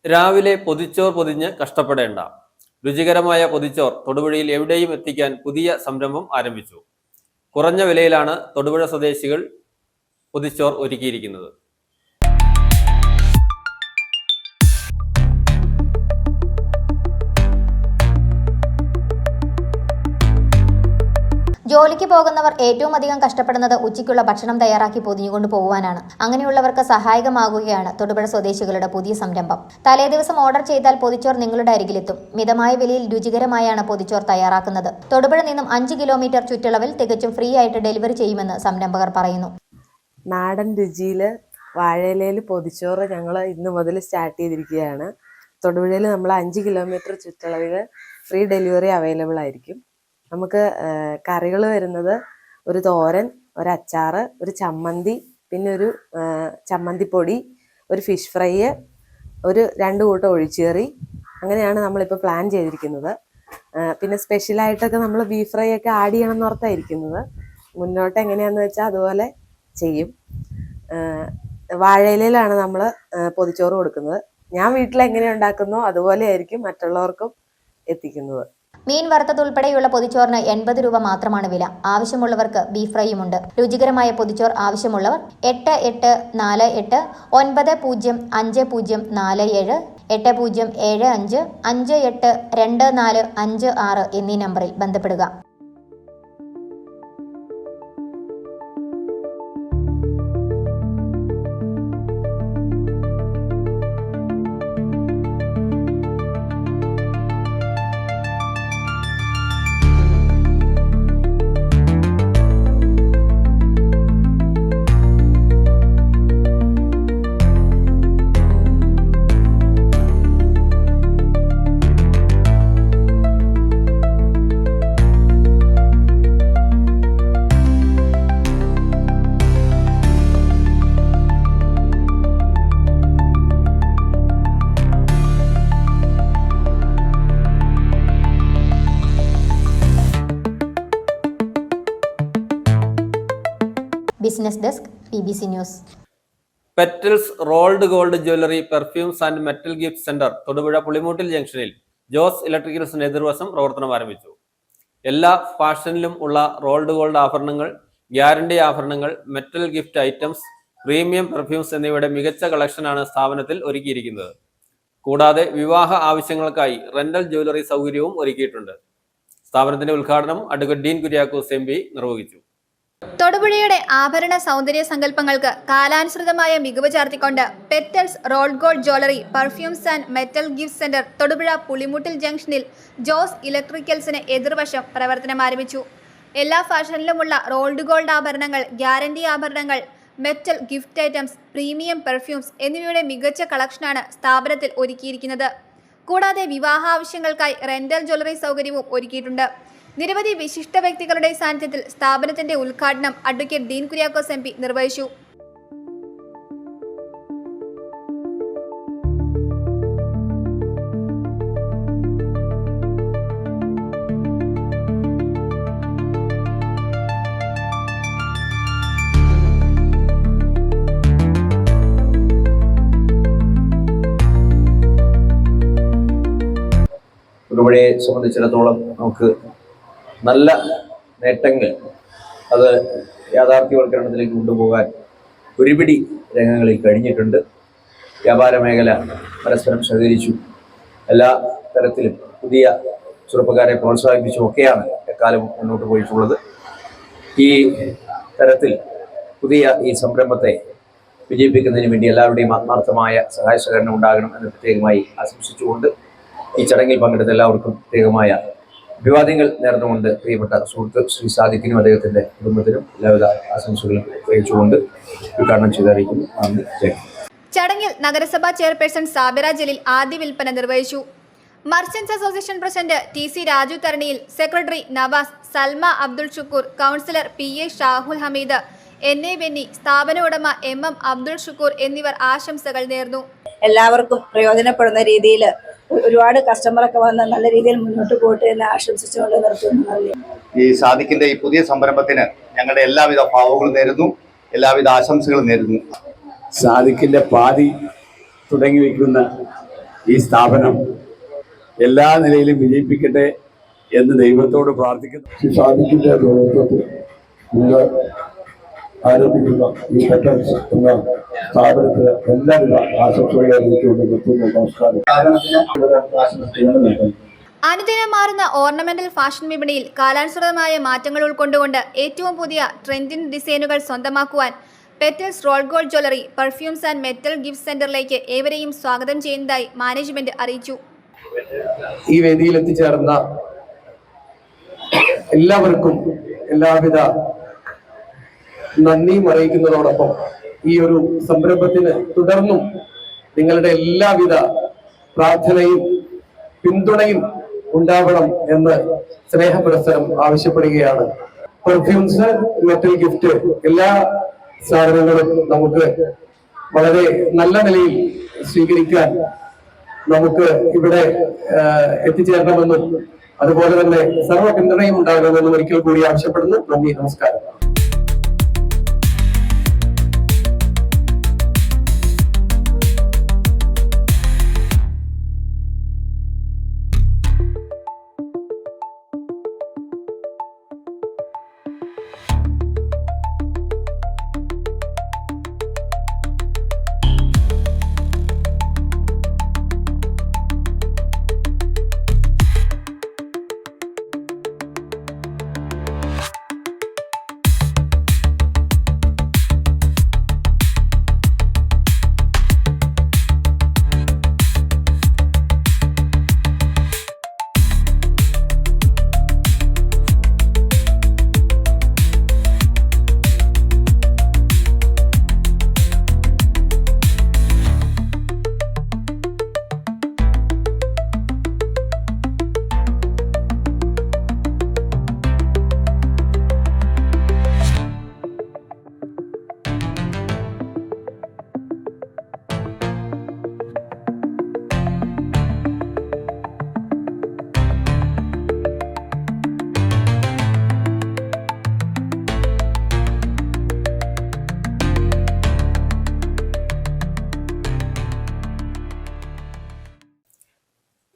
രാവിലെ പൊതിച്ചോർ പൊതിഞ്ഞ് കഷ്ടപ്പെടേണ്ട. രുചികരമായ പൊതിച്ചോർ തൊടുപുഴയിൽ എവിടെയും എത്തിക്കാൻ പുതിയ സംരംഭം ആരംഭിച്ചു. കുറഞ്ഞ വിലയിലാണ് തൊടുപുഴ സ്വദേശികൾ പൊതിച്ചോർ ഒരുക്കിയിരിക്കുന്നത്.
ജോലിക്ക് പോകുന്നവർ ഏറ്റവും അധികം കഷ്ടപ്പെടുന്നത് ഉച്ചയ്ക്കുള്ള ഭക്ഷണം തയ്യാറാക്കി പൊതിഞ്ഞുകൊണ്ട് പോകുവാനാണ്. അങ്ങനെയുള്ളവർക്ക് സഹായകമാകുകയാണ് തൊടുപുഴ സ്വദേശികളുടെ പുതിയ സംരംഭം. തലേദിവസം ഓർഡർ ചെയ്താൽ പൊതിച്ചോർ നിങ്ങളുടെ അരികിലെത്തും. മിതമായ വിലയിൽ രുചികരമായാണ് പൊതിച്ചോർ തയ്യാറാക്കുന്നത്. തൊടുപുഴ നിന്നും 5 കിലോമീറ്റർ ചുറ്റളവിൽ തികച്ചും ഫ്രീ ആയിട്ട് ഡെലിവറി ചെയ്യുമെന്ന് സംരംഭകർ പറയുന്നു.
നാടൻ രുചിയിൽ വാഴയിലയിൽ പൊതിച്ചോറ് ഞങ്ങൾ ഇന്ന് മുതൽ സ്റ്റാർട്ട് ചെയ്തിരിക്കുകയാണ്. തൊടുപുഴയിൽ നമ്മൾ 5 കിലോമീറ്റർ ചുറ്റളവിൽ ഫ്രീ ഡെലിവറി അവൈലബിൾ ആയിരിക്കും. നമുക്ക് കറികൾ വരുന്നത് ഒരു തോരൻ, ഒരു അച്ചാറ്, ഒരു ചമ്മന്തി, പിന്നെ ഒരു ചമ്മന്തിപ്പൊടി, ഒരു ഫിഷ് ഫ്രൈ, ഒരു 2 കൂട്ടം ഒഴിച്ചുകറി. അങ്ങനെയാണ് നമ്മളിപ്പോൾ പ്ലാൻ ചെയ്തിരിക്കുന്നത്. പിന്നെ സ്പെഷ്യലായിട്ടൊക്കെ നമ്മൾ ബീഫ് ഫ്രൈ ഒക്കെ ആഡ് ചെയ്യണം എന്നോർത്തായിരിക്കുന്നത്. മുന്നോട്ട് എങ്ങനെയാണെന്ന് വെച്ചാൽ അതുപോലെ ചെയ്യും. വാഴയിലയിലാണ് നമ്മൾ പൊതിച്ചോറ് കൊടുക്കുന്നത്. ഞാൻ വീട്ടിൽ എങ്ങനെ ഉണ്ടാക്കുന്നോ അതുപോലെ ആയിരിക്കും മറ്റുള്ളവർക്കും എത്തിക്കുന്നത്.
മീൻ വറുത്തത് ഉൾപ്പെടെയുള്ള പൊതിച്ചോറിന് 80 രൂപ മാത്രമാണ് വില. ആവശ്യമുള്ളവർക്ക് ബീഫ് ഫ്രൈയുമുണ്ട്. രുചികരമായ പൊതിച്ചോർ ആവശ്യമുള്ളവർ 8848 905047 8075 582456 എന്നീ നമ്പറിൽ ബന്ധപ്പെടുക. Business desk, BBC news.
Petals rolled gold jewellery, perfumes and metal gift centre Thodupuzha Pulimoottil ജംഗ്ഷനിൽ ജോസ് ഇലക്ട്രിക്കൽസിന് എതിർവശം പ്രവർത്തനം ആരംഭിച്ചു. എല്ലാ ഫാഷനിലും ഉള്ള റോൾഡ് ഗോൾഡ് ആഭരണങ്ങൾ, ഗ്യാരണ്ടി ആഭരണങ്ങൾ, metal gift items, premium perfumes എന്നിവയുടെ മികച്ച കളക്ഷനാണ് സ്ഥാപനത്തിൽ ഒരുക്കിയിരിക്കുന്നത്. കൂടാതെ വിവാഹ ആവശ്യങ്ങൾക്കായി റെന്റൽ ജ്വല്ലറി സൗകര്യവും ഒരുക്കിയിട്ടുണ്ട്. സ്ഥാപനത്തിന്റെ ഉദ്ഘാടനം അഡ്വക്കേറ്റ് ഡീൻ കുര്യാക്കോസ് MP നിർവഹിച്ചു.
തൊടുപുഴയുടെ ആഭരണ സൗന്ദര്യ സങ്കല്പങ്ങൾക്ക് കാലാനുസൃതമായ മികവ് ചാർത്തിക്കൊണ്ട് Petals rolled gold jewellery, perfumes and metal gift centre Thodupuzha Pulimuttil ജംഗ്ഷനിൽ ജോസ് ഇലക്ട്രിക്കൽസിന് എതിർവശം പ്രവർത്തനം ആരംഭിച്ചു. എല്ലാ ഫാഷനിലുമുള്ള റോൾഡ് ഗോൾഡ് ആഭരണങ്ങൾ, ഗ്യാരണ്ടി ആഭരണങ്ങൾ, metal gift items, premium perfumes എന്നിവയുടെ മികച്ച കളക്ഷനാണ് സ്ഥാപനത്തിൽ ഒരുക്കിയിരിക്കുന്നത്. കൂടാതെ വിവാഹ ആവശ്യങ്ങൾക്കായി റെന്റൽ ജ്വല്ലറി സൗകര്യവും ഒരുക്കിയിട്ടുണ്ട്. നിരവധി വിശിഷ്ട വ്യക്തികളുടെ സാന്നിധ്യത്തിൽ സ്ഥാപനത്തിന്റെ ഉദ്ഘാടനം അഡ്വക്കേറ്റ് ഡീൻ കുര്യാക്കോസ് MP നിർവഹിച്ചു.
തൊടുപുഴയെ സംബന്ധിച്ചിടത്തോളം നമുക്ക് നല്ല നേട്ടങ്ങൾ അത് യാഥാർത്ഥ്യവൽക്കരണത്തിലേക്ക് കൊണ്ടുപോകാൻ ഒരുപിടി രംഗങ്ങളിൽ കഴിഞ്ഞിട്ടുണ്ട്. വ്യാപാര മേഖല പരസ്പരം സഹകരിച്ചു എല്ലാ തരത്തിലും പുതിയ ചെറുപ്പക്കാരെ പ്രോത്സാഹിപ്പിച്ചും ഒക്കെയാണ് എക്കാലം മുന്നോട്ട് പോയിട്ടുള്ളത്. ഈ തരത്തിൽ പുതിയ ഈ സംരംഭത്തെ വിജയിപ്പിക്കുന്നതിന് വേണ്ടി എല്ലാവരുടെയും ആത്മാർത്ഥമായ സഹായ സഹകരണം ഉണ്ടാകണം എന്ന് പ്രത്യേകമായി ആശംസിച്ചുകൊണ്ട് ഈ ചടങ്ങിൽ പങ്കെടുത്ത എല്ലാവർക്കും പ്രത്യേകമായ അഭിവാദ്യങ്ങൾ നേർന്നുകൊണ്ട് പ്രിയപ്പെട്ട സുഹൃത്ത് ശ്രീ സാദിഖിനും അദ്ദേഹത്തിന്റെ കുടുംബത്തിനും എല്ലാവിധ ആശംസകളും അറിയിച്ചുകൊണ്ട് ഉദ്ഘാടനം ചെയ്തറിയിക്കുന്നു. നന്ദി.
ചടങ്ങിൽ നഗരസഭാ ചെയർപേഴ്സൺ സാബിറ ജലീൽ ആദ്യ വിൽപ്പന നിർവഹിച്ചു. Merchants association president TC Raju Tharaniyil, secretary Navas, Salma Abdul Shukkoor, councillor PA Shahul Hameed, NA Benny, സ്ഥാപന ഉടമ MM അബ്ദുൾ ഷുക്കൂർ എന്നിവർ ആശംസകൾ നേർന്നു.
എല്ലാവർക്കും പ്രയോജനപ്പെടുന്ന രീതിയിൽ ഒരുപാട് കസ്റ്റമറൊക്കെ വന്ന് നല്ല രീതിയിൽ മുന്നോട്ട് പോകട്ടെ എന്ന് ആശംസിച്ചുകൊണ്ട് നിർത്തുന്നു.
ഈ സാദിഖിന്റെ ഈ പുതിയ സംരംഭത്തിന് ഞങ്ങളുടെ എല്ലാവിധ ഭാവങ്ങളും നേരുന്നു, എല്ലാവിധ ആശംസകളും നേരുന്നു.
സാദിഖിന്റെ പാതി തുടങ്ങി വയ്ക്കുന്ന ഈ സ്ഥാപനം എല്ലാ നിലയിലും വിജയിപ്പിക്കട്ടെ എന്ന് ദൈവത്തോട് പ്രാർത്ഥിക്കുന്നു.
സാദിഖിന്റെ നേതൃത്വത്തിൽ ഇന്ന് ആരംഭിക്കുന്ന ഈ ഹെറ്റൽസ് എന്ന സ്ഥാപനത്തിന് എല്ലാവിധ ആശംസകളെ അറിയിച്ചുകൊണ്ട് നിർത്തുന്നു. നമസ്കാരം.
അനുദിനം മാറുന്ന ഓർണമെന്റൽ ഫാഷൻ വിപണിയിൽ കാലാനുസൃതമായ മാറ്റങ്ങൾ ഉൾക്കൊണ്ടുകൊണ്ട് ഏറ്റവും പുതിയ ട്രെൻഡിംഗ് ഡിസൈനുകൾ സ്വന്തമാക്കുവാൻ Petals roll gold jewellery, perfumes and metal gift സെന്ററിലേക്ക് ഏവരെയും സ്വാഗതം ചെയ്യുന്നതായി മാനേജ്മെന്റ് അറിയിച്ചു.
ഈ വേദിയിൽ എത്തിച്ചേർന്ന എല്ലാവർക്കും എല്ലാവിധ നന്ദിയും അറിയിക്കുന്നതോടൊപ്പം ഈ ഒരു സംരംഭത്തിന് തുടർന്നും നിങ്ങളുടെ എല്ലാവിധ പ്രാർത്ഥനയും പിന്തുണയും ഉണ്ടാവണം എന്ന് സ്നേഹപുരസ്സരം ആവശ്യപ്പെടുകയാണ്. പെർഫ്യൂംസ്, മെറ്റൽ ഗിഫ്റ്റ് എല്ലാ സാധനങ്ങളും നമുക്ക് വളരെ നല്ല നിലയിൽ സ്വീകരിക്കാൻ നമുക്ക് ഇവിടെ എത്തിച്ചേരണമെന്നും അതുപോലെ തന്നെ സർവ്വ പിന്തുണയും ഉണ്ടാകണമെന്നും ഒരിക്കൽ കൂടി ആവശ്യപ്പെടുന്നു. നന്ദി, നമസ്കാരം.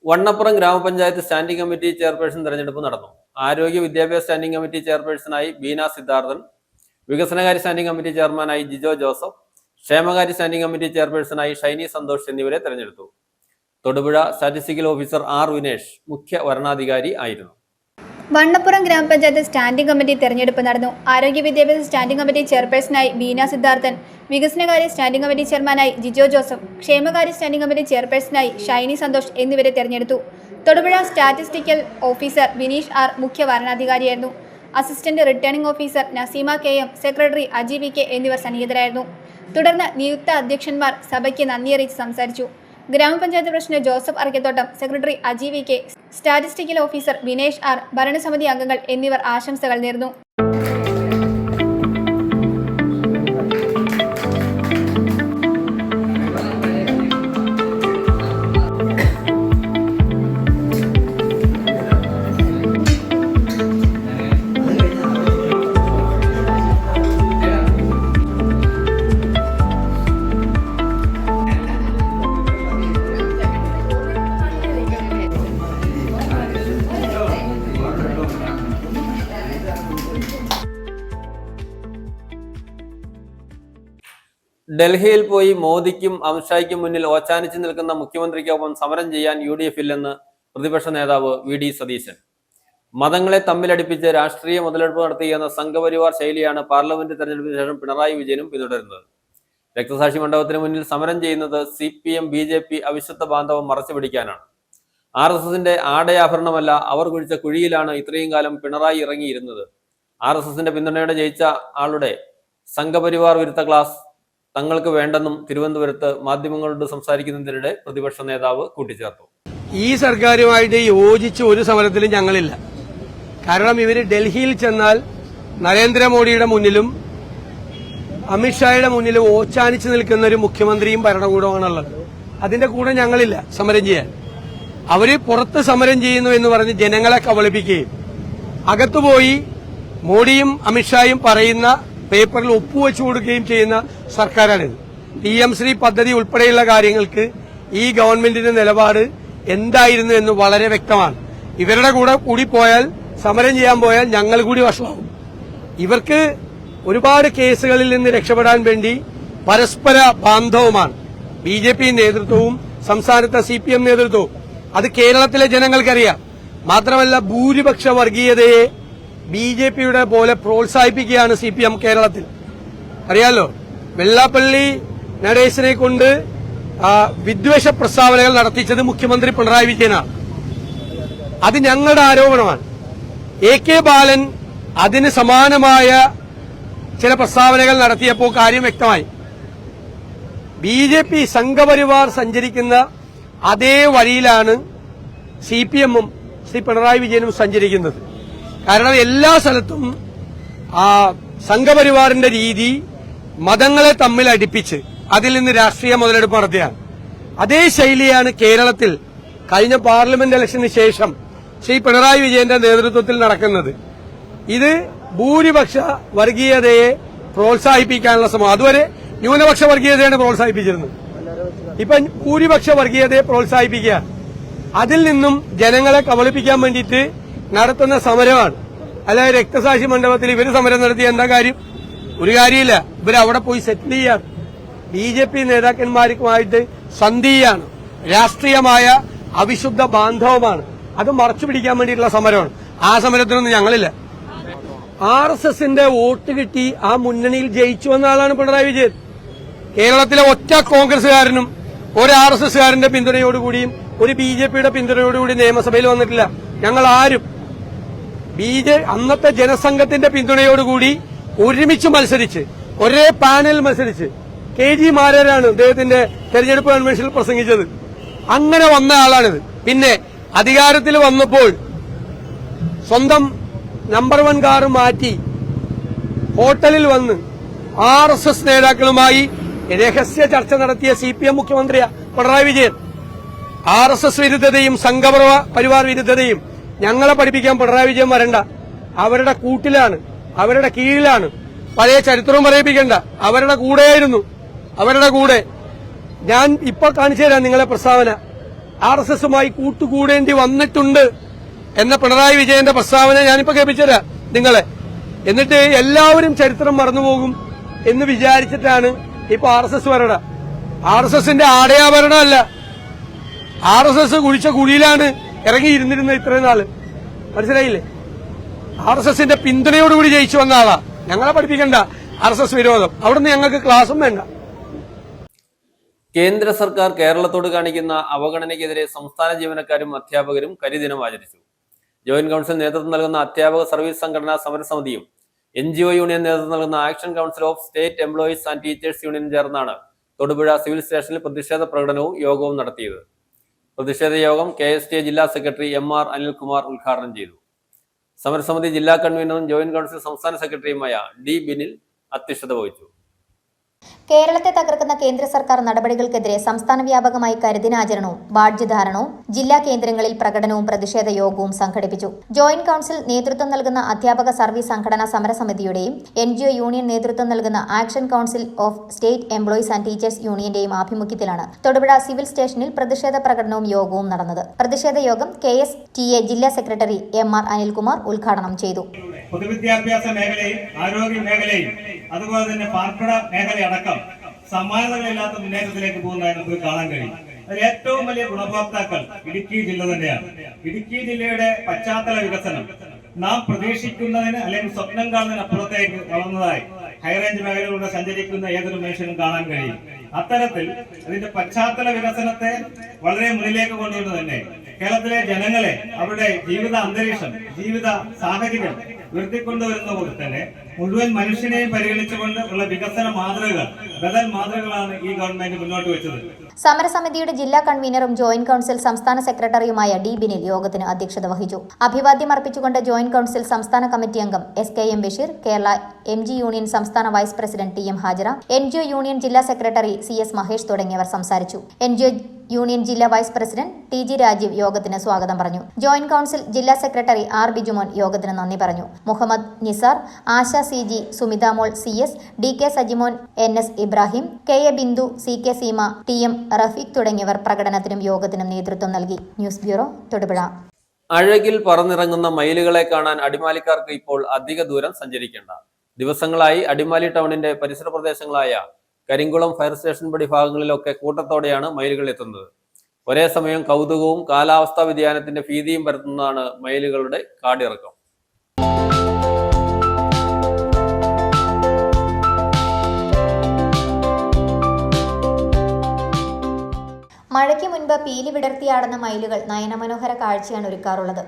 വണ്ണപ്പുറം ഗ്രാമപഞ്ചായത്ത് സ്റ്റാൻഡിംഗ് കമ്മിറ്റി ചെയർപേഴ്സൺ തെരഞ്ഞെടുപ്പ് നടന്നു. ആരോഗ്യ വിദ്യാഭ്യാസ സ്റ്റാൻഡിംഗ് കമ്മിറ്റി ചെയർപേഴ്സണായി ബീന സിദ്ധാർത്ഥൻ, വികസനകാര്യ സ്റ്റാൻഡിംഗ് കമ്മിറ്റി ചെയർമാനായി ജിജോ ജോസഫ്, ക്ഷേമകാര്യ സ്റ്റാൻഡിംഗ് കമ്മിറ്റി ചെയർപേഴ്സണായി ഷൈനി സന്തോഷ് എന്നിവരെ തെരഞ്ഞെടുത്തു. Thodupuzha statistical officer R Vinesh മുഖ്യ വരണാധികാരി ആയിരുന്നു.
വണ്ണപ്പുറം ഗ്രാമപഞ്ചായത്ത് സ്റ്റാൻഡിംഗ് കമ്മിറ്റി തെരഞ്ഞെടുപ്പ് നടന്നു. ആരോഗ്യ വിദ്യാഭ്യാസ സ്റ്റാൻഡിംഗ് കമ്മിറ്റി ചെയർപേഴ്സണായി ബീന സിദ്ധാർത്ഥൻ, വികസനകാര്യ സ്റ്റാൻഡിംഗ് കമ്മിറ്റി ചെയർമാനായി ജിജോ ജോസഫ്, ക്ഷേമകാര്യ സ്റ്റാൻഡിംഗ് കമ്മിറ്റി ചെയർപേഴ്സണായി ഷൈനി സന്തോഷ് എന്നിവരെ തെരഞ്ഞെടുത്തു. Thodupuzha statistical officer Vineesh R മുഖ്യ വരണാധികാരിയായിരുന്നു. Assistant returning officer Naseema KM, secretary Aji VK എന്നിവർ സന്നിഹിതരായിരുന്നു. തുടർന്ന് നിയുക്ത അധ്യക്ഷന്മാർ സഭയ്ക്ക് നന്ദി അറിയിച്ച് സംസാരിച്ചു. ഗ്രാമപഞ്ചായത്ത് president Joseph Arakkathottam, secretary Aji VK, statistical officer Vinesh R, ഭരണസമിതി അംഗങ്ങൾ എന്നിവർ ആശംസകൾ നേർന്നു.
ഡൽഹിയിൽ പോയി മോദിക്കും അമിത്ഷായ്ക്കും മുന്നിൽ ഓച്ചാനിച്ചു നിൽക്കുന്ന മുഖ്യമന്ത്രിക്കൊപ്പം സമരം ചെയ്യാൻ UDF ഇല്ലെന്ന് പ്രതിപക്ഷ നേതാവ് VD സതീശൻ. മതങ്ങളെ തമ്മിലടിപ്പിച്ച് രാഷ്ട്രീയ മുതലെടുപ്പ് നടത്തുകയെന്ന സംഘപരിവാർ ശൈലിയാണ് പാർലമെന്റ് തെരഞ്ഞെടുപ്പിന് ശേഷം പിണറായി വിജയനും പിന്തുടരുന്നത്. രക്തസാക്ഷി മണ്ഡപത്തിന് മുന്നിൽ സമരം ചെയ്യുന്നത് CPM BJP അവിശുദ്ധ ബാന്ധവം മറച്ചുപിടിക്കാനാണ്. RSSന്റെ ആടയാഭരണമല്ല, അവർ കുഴിച്ച കുഴിയിലാണ് ഇത്രയും കാലം പിണറായി ഇറങ്ങിയിരുന്നത്. RSSന്റെ പിന്തുണയോടെ ജയിച്ച ആളുടെ സംഘപരിവാർ വിരുദ്ധ ക്ലാസ് തങ്ങൾക്ക് വേണ്ടെന്നും തിരുവനന്തപുരത്ത് മാധ്യമങ്ങളോട് സംസാരിക്കുന്നതിനിടെ പ്രതിപക്ഷ നേതാവ് കൂട്ടിച്ചേർത്തു.
ഈ സർക്കാരുമായിട്ട് യോജിച്ച് ഒരു സമരത്തിലും ഞങ്ങളില്ല. കാരണം ഇവർ ഡൽഹിയിൽ ചെന്നാൽ നരേന്ദ്രമോദിയുടെ മുന്നിലും അമിത്ഷായുടെ മുന്നിലും ഓച്ചാനിച്ച് നിൽക്കുന്ന ഒരു മുഖ്യമന്ത്രിയും ഭരണകൂടമാണുള്ളത്. അതിന്റെ കൂടെ ഞങ്ങളില്ല സമരം ചെയ്യാൻ. അവര് പുറത്ത് സമരം ചെയ്യുന്നു എന്ന് പറഞ്ഞ് ജനങ്ങളെ കബളിപ്പിക്കുകയും അകത്തുപോയി മോഡിയും അമിത്ഷായും പറയുന്ന പേപ്പറിൽ ഒപ്പുവെച്ചു കൊടുക്കുകയും ചെയ്യുന്ന സർക്കാരാണിത്. PM ശ്രീ പദ്ധതി ഉൾപ്പെടെയുള്ള കാര്യങ്ങൾക്ക് ഈ ഗവൺമെന്റിന്റെ നിലപാട് എന്തായിരുന്നു എന്ന് വളരെ വ്യക്തമാണ്. ഇവരുടെ കൂടെ കൂടി പോയാൽ, സമരം ചെയ്യാൻ പോയാൽ ഞങ്ങൾ കൂടി വഷളാവും. ഇവർക്ക് ഒരുപാട് കേസുകളിൽ നിന്ന് രക്ഷപ്പെടാൻ വേണ്ടി പരസ്പര ബാന്ധവുമാണ് BJP നേതൃത്വവും സംസ്ഥാനത്തെ CPM നേതൃത്വവും. അത് കേരളത്തിലെ ജനങ്ങൾക്കറിയാം. മാത്രമല്ല ഭൂരിപക്ഷ വർഗീയതയെ BJPയുടെ പോലെ പ്രോത്സാഹിപ്പിക്കുകയാണ് CPM കേരളത്തിൽ. അറിയാലോ, വെള്ളാപ്പള്ളി നടേശനെ കൊണ്ട് വിദ്വേഷ പ്രസ്താവനകൾ നടത്തിച്ചത് മുഖ്യമന്ത്രി പിണറായി വിജയനാണ്. അത് ഞങ്ങളുടെ ആരോപണമാണ്. AK ബാലൻ അതിന് സമാനമായ ചില പ്രസ്താവനകൾ നടത്തിയപ്പോൾ കാര്യം വ്യക്തമായി. BJP സംഘപരിവാർ സഞ്ചരിക്കുന്ന അതേ വഴിയിലാണ് CPMഉം ശ്രീ പിണറായി വിജയനും സഞ്ചരിക്കുന്നത്. കാരണം എല്ലാ സ്ഥലത്തും സംഘപരിവാറിന്റെ രീതി മതങ്ങളെ തമ്മിൽ അടുപ്പിച്ച് അതിൽ നിന്ന് രാഷ്ട്രീയ മുതലെടുപ്പ് നടത്തിയാണ്. അതേ ശൈലിയാണ് കേരളത്തിൽ കഴിഞ്ഞ പാർലമെന്റ് ഇലക്ഷന് ശേഷം ശ്രീ പിണറായി വിജയന്റെ നേതൃത്വത്തിൽ നടക്കുന്നത്. ഇത് ഭൂരിപക്ഷ വർഗീയതയെ പ്രോത്സാഹിപ്പിക്കാനുള്ള ശ്രമം. അതുവരെ ന്യൂനപക്ഷ വർഗീയതയാണ് പ്രോത്സാഹിപ്പിച്ചിരുന്നത്. ഇപ്പൊ ഭൂരിപക്ഷ വർഗീയതയെ പ്രോത്സാഹിപ്പിക്കുക, അതിൽ നിന്നും ജനങ്ങളെ കബളിപ്പിക്കാൻ വേണ്ടിയിട്ട് നടത്തുന്ന സമരമാണ്. അല്ലാതെ രക്തസാക്ഷി മണ്ഡപത്തിൽ ഇവര് സമരം നടത്തിയ എന്താ കാര്യം? ഒരു കാര്യമില്ല. ഇവരവിടെ പോയി സെറ്റിൽ ചെയ്യാണ്. BJP നേതാക്കന്മാരുമായിട്ട് സന്ധിയാണ്, രാഷ്ട്രീയമായ അവിശുദ്ധ ബാന്ധവമാണ്. അത് മറച്ചു പിടിക്കാൻ വേണ്ടിയിട്ടുള്ള സമരമാണ്. ആ സമരത്തിനൊന്നും ഞങ്ങളില്ല. RSSന്റെ വോട്ട് കിട്ടി ആ മുന്നണിയിൽ ജയിച്ചു വന്ന ആളാണ് പിണറായി വിജയൻ. കേരളത്തിലെ ഒറ്റ കോൺഗ്രസുകാരനും ഒരു RSSകാരന്റെ പിന്തുണയോടുകൂടിയും ഒരു BJPയുടെ പിന്തുണയോടുകൂടി നിയമസഭയിൽ വന്നിട്ടില്ല. ഞങ്ങൾ ആരും അന്നത്തെ ജനസംഘത്തിന്റെ പിന്തുണയോടുകൂടി ഒരുമിച്ച് മത്സരിച്ച് ഒരേ പാനൽ മത്സരിച്ച് KG മാരാരാണ് അദ്ദേഹത്തിന്റെ തെരഞ്ഞെടുപ്പ് കൺവെൻഷനിൽ പ്രസംഗിച്ചത്. അങ്ങനെ വന്ന ആളാണിത്. പിന്നെ അധികാരത്തിൽ വന്നപ്പോൾ സ്വന്തം നമ്പർ 1 കാർ മാറ്റി ഹോട്ടലിൽ വന്ന് RSS നേതാക്കളുമായി രഹസ്യ ചർച്ച നടത്തിയ CPM മുഖ്യമന്ത്രിയാ പിണറായി വിജയൻ. RSS വിരുദ്ധതയും സംഘപരിവാർ വിരുദ്ധതയും ഞങ്ങളെ പഠിപ്പിക്കാൻ പിണറായി വിജയൻ വരണ്ട. അവരുടെ കൂട്ടിലാണ്, അവരുടെ കീഴിലാണ്. പഴയ ചരിത്രവും പറയിപ്പിക്കണ്ട. അവരുടെ കൂടെയായിരുന്നു. അവരുടെ കൂടെ ഞാൻ ഇപ്പോൾ കാണിച്ചു തരാം നിങ്ങളെ പ്രസ്താവന. RSSുമായി കൂട്ടുകൂടേണ്ടി വന്നിട്ടുണ്ട് എന്ന പിണറായി വിജയന്റെ പ്രസ്താവന ഞാനിപ്പോ കേൾപ്പിച്ചുതരാം നിങ്ങളെ. എന്നിട്ട് എല്ലാവരും ചരിത്രം മറന്നുപോകും എന്ന് വിചാരിച്ചിട്ടാണ് ഇപ്പൊ RSS വരണ. RSSന്റെ ആടയാഭരണമല്ല, RSS കുഴിച്ച കുഴിയിലാണ് ഇറങ്ങിയിരുന്നിരുന്നത് ഇത്രയും നാള്. മനസ്സിലായില്ലേ? RSSന്റെ പിന്തുണയോടുകൂടി ജയിച്ചു വന്ന ആളാ. ഞങ്ങളെ പഠിപ്പിക്കണ്ട RSS വിരോധം. അവിടുന്ന് ഞങ്ങൾക്ക് ക്ലാസും വേണ്ട.
കേന്ദ്ര സർക്കാർ കേരളത്തോട് കാണിക്കുന്ന അവഗണനയ്ക്കെതിരെ സംസ്ഥാന ജീവനക്കാരും അധ്യാപകരും കരിദിനം ആചരിച്ചു. ജോയിന്റ് കൌൺസിൽ നേതൃത്വം നൽകുന്ന അധ്യാപക സർവീസ് സംഘടനാ സമരസമിതിയും NGO യൂണിയൻ നേതൃത്വം നൽകുന്ന action council of state employees and teachers union ചേർന്നാണ് തൊടുപുഴ സിവിൽ സ്റ്റേഷനിൽ പ്രതിഷേധ പ്രകടനവും യോഗവും നടത്തിയത്. പ്രതിഷേധ യോഗം KSTA ജില്ലാ സെക്രട്ടറി MR അനിൽകുമാർ ഉദ്ഘാടനം ചെയ്തു. സമരസമിതി ജില്ലാ കൺവീനറും ജോയിന്റ് കൌൺസിൽ സംസ്ഥാന സെക്രട്ടറിയുമായ D ബിനിൽ അധ്യക്ഷത വഹിച്ചു.
കേരളത്തെ തകർക്കുന്ന കേന്ദ്ര സർക്കാർ നടപടികൾക്കെതിരെ സംസ്ഥാന വ്യാപകമായി കരിദിനാചരണവും ബാഡ്ജ് ധാരണവും ജില്ലാ കേന്ദ്രങ്ങളിൽ പ്രകടനവും പ്രതിഷേധ യോഗവും സംഘടിപ്പിച്ചു. ജോയിന്റ് കൌൺസിൽ നേതൃത്വം നൽകുന്ന അധ്യാപക സർവീസ് സംഘടനാ സമരസമിതിയുടെയും NGO യൂണിയൻ നേതൃത്വം നൽകുന്ന action council of state employees and teachers യൂണിയന്റെയും ആഭിമുഖ്യത്തിലാണ് തൊടുപുഴ സിവിൽ സ്റ്റേഷനിൽ പ്രതിഷേധ പ്രകടനവും യോഗവും നടന്നത്. പ്രതിഷേധ യോഗം KSTA ജില്ലാ സെക്രട്ടറി MR അനിൽകുമാർ ഉദ്ഘാടനം ചെയ്തു.
പൊതുവിദ്യാഭ്യാസ മേഖലയും ആരോഗ്യ മേഖലയും അതുപോലെ തന്നെ പാർപ്പിട മേഖലയടക്കം സമാനതകളില്ലാത്ത മുന്നേറ്റത്തിലേക്ക് പോകുന്നതായി നമുക്ക് കാണാൻ കഴിയും. അതിൽ ഏറ്റവും വലിയ ഗുണഭോക്താക്കൾ ഇടുക്കി ജില്ല തന്നെയാണ്. ഇടുക്കി ജില്ലയുടെ പശ്ചാത്തല വികസനം നാം പ്രതീക്ഷിക്കുന്നതിന് അല്ലെങ്കിൽ സ്വപ്നം കാണുന്നതിന് അപ്പുറത്തേക്ക് വളർന്നതായി ഹൈറേഞ്ച് മേഖലയിലൂടെ സഞ്ചരിക്കുന്ന ഏതൊരു മനുഷ്യനും കാണാൻ കഴിയും. അത്തരത്തിൽ അതിന്റെ പശ്ചാത്തല വികസനത്തെ വളരെ മുന്നിലേക്ക് കൊണ്ടുവന്ന് തന്നെ കേരളത്തിലെ ജനങ്ങളെ അവരുടെ ജീവിത അന്തരീക്ഷം, ജീവിത സാഹചര്യം ഉയർത്തിക്കൊണ്ടുവരുന്ന പോലെ തന്നെ മുഴുവൻ മനുഷ്യനെയും പരിഗണിച്ചുകൊണ്ട് ഉള്ള വികസന മാതൃകകൾ, ബദൽ മാതൃകകളാണ് ഈ ഗവൺമെന്റ് മുന്നോട്ട് വെച്ചത്.
സമരസമിതിയുടെ ജില്ലാ കൺവീനറും ജോയിന്റ് കൌൺസിൽ സംസ്ഥാന സെക്രട്ടറിയുമായ ഡി ബിനിൽ യോഗത്തിന് അധ്യക്ഷത വഹിച്ചു. അഭിവാദ്യം അർപ്പിച്ചുകൊണ്ട് ജോയിന്റ് കൌൺസിൽ സംസ്ഥാന കമ്മിറ്റി അംഗം SKM Basheer, Kerala MG union സംസ്ഥാന vice president TM Hajara, NGO union ജില്ലാ സെക്രട്ടറി CS മഹേഷ് തുടങ്ങിയവർ സംസാരിച്ചു. NGO യൂണിയൻ ജില്ലാ വൈസ് പ്രസിഡന്റ് TG രാജീവ് യോഗത്തിന് സ്വാഗതം പറഞ്ഞു. ജോയിന്റ് കൌൺസിൽ ജില്ലാ സെക്രട്ടറി R ബിജുമോൻ യോഗത്തിന് നന്ദി പറഞ്ഞു. മുഹമ്മദ് നിസാർ, ആശ CG, സുമിതാമോൾ CS, DK Sajimon, NS Ibrahim, KA Bindu, CK Seema, TM Rafeeq തുടങ്ങിയവർ പ്രകടനത്തിനും യോഗത്തിനും നേതൃത്വം നൽകി. News bureau, Thodupuzha.
അഴകിൽ പറന്നിറങ്ങുന്ന മയിലുകളെ കാണാൻ അടിമാലിക്കാർക്ക് ഇപ്പോൾ അധിക ദൂരം സഞ്ചരിക്കേണ്ട. ദിവസങ്ങളായി അടിമാലി ടൗണിന്റെ പരിസര പ്രദേശങ്ങളായ കരിങ്കുളം ഫയർ സ്റ്റേഷൻ പടി ഭാഗങ്ങളിലൊക്കെ കൂട്ടത്തോടെയാണ് മയിലുകൾ എത്തുന്നത്. ഒരേ സമയം കൗതുകവും കാലാവസ്ഥാ വ്യതിയാനത്തിന്റെ ഭീതിയും പരത്തുന്നതാണ് മയിലുകളുടെ കാടിറക്കം.
മഴയ്ക്ക് മുൻപ് പീലി വിടർത്തിയാടുന്ന മയിലുകൾ നയനമനോഹര കാഴ്ചയാണ് ഒരുക്കാറുള്ളത്.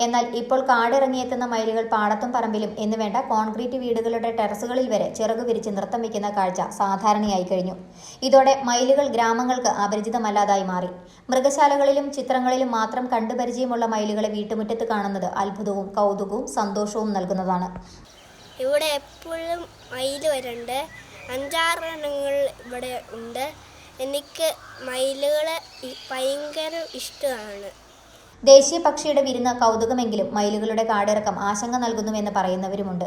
എന്നാൽ ഇപ്പോൾ കാടിറങ്ങിയെത്തുന്ന മയിലുകൾ പാടത്തും പറമ്പിലും എന്നുവേണ്ട കോൺക്രീറ്റ് വീടുകളുടെ ടെറസുകളിൽ വരെ ചിറകു വിരിച്ച് നൃത്തം വയ്ക്കുന്ന കാഴ്ച സാധാരണയായി കഴിഞ്ഞു. ഇതോടെ മയിലുകൾ ഗ്രാമങ്ങൾക്ക് അപരിചിതമല്ലാതായി മാറി. മൃഗശാലകളിലും ചിത്രങ്ങളിലും മാത്രം കണ്ടുപരിചയമുള്ള മയിലുകളെ വീട്ടുമുറ്റത്ത് കാണുന്നത് അത്ഭുതവും കൗതുകവും സന്തോഷവും നൽകുന്നതാണ്.
ഇവിടെ എപ്പോഴും മയിൽ വരുന്നുണ്ട്. 5-6 എണ്ണങ്ങൾ ഇവിടെ ഉണ്ട്. എനിക്ക് മയിലുകളെ ഭയങ്കര ഇഷ്ടമാണ്.
ദേശീയ പക്ഷിയുടെ വിരുന്ന് കൗതുകമെങ്കിലും മയിലുകളുടെ കാടിറക്കം ആശങ്ക നൽകുന്നുവെന്ന് പറയുന്നവരുമുണ്ട്.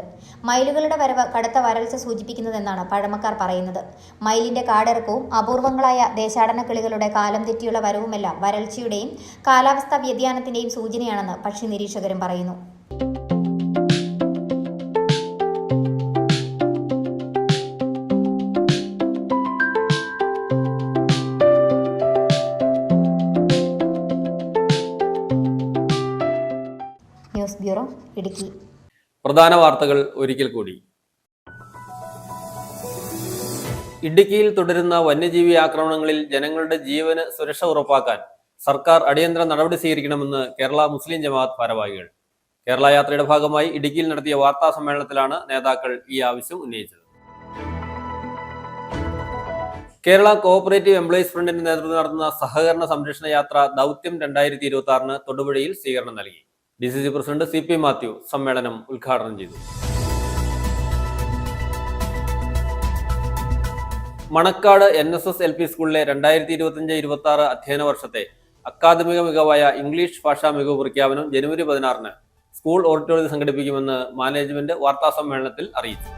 മയിലുകളുടെ വരവ് കടുത്ത വരൾച്ച സൂചിപ്പിക്കുന്നതെന്നാണ് പഴമക്കാർ പറയുന്നത്. മയിലിന്റെ കാടിറക്കവും അപൂർവങ്ങളായ ദേശാടന കിളികളുടെ കാലം തെറ്റിയുള്ള വരവുമെല്ലാം വരൾച്ചയുടെയും കാലാവസ്ഥാ വ്യതിയാനത്തിന്റെയും സൂചനയാണെന്ന് പക്ഷി നിരീക്ഷകരും പറയുന്നു. News bureau, Idukki.
പ്രധാന വാർത്തകൾ ഒരിക്കൽ കൂടി. ഇടുക്കിയിൽ തുടരുന്ന വന്യജീവി ആക്രമണങ്ങളിൽ ജനങ്ങളുടെ ജീവന് സുരക്ഷ ഉറപ്പാക്കാൻ സർക്കാർ അടിയന്തര നടപടി സ്വീകരിക്കണമെന്ന് കേരള മുസ്ലിം ജമാഅത്ത് ഭാരവാഹികൾ. കേരള യാത്രയുടെ ഭാഗമായി ഇടുക്കിയിൽ നടത്തിയ വാർത്താ സമ്മേളനത്തിലാണ് നേതാക്കൾ ഈ ആവശ്യം ഉന്നയിച്ചത്. കേരള കോഓപ്പറേറ്റീവ് എംപ്ലോയീസ് ഫ്രണ്ടിന്റെ നേതൃത്വം നടത്തുന്ന സഹകരണ സംരക്ഷണ യാത്ര ദൗത്യം 2026 തൊടുപുഴയിൽ സ്വീകരണം നൽകി. DCC പ്രസിഡന്റ് CP മാത്യു സമ്മേളനം ഉദ്ഘാടനം ചെയ്തു. മണക്കാട് NSS LP സ്കൂളിലെ 2025-26 അധ്യയന വർഷത്തെ അക്കാദമിക മികവായ ഇംഗ്ലീഷ് ഭാഷാ മികവ് പ്രഖ്യാപനം ജനുവരി 16 സ്കൂൾ ഓഡിറ്റോറിയത്തിൽ സംഘടിപ്പിക്കുമെന്ന് മാനേജ്മെന്റ് വാർത്താ സമ്മേളനത്തിൽ അറിയിച്ചു.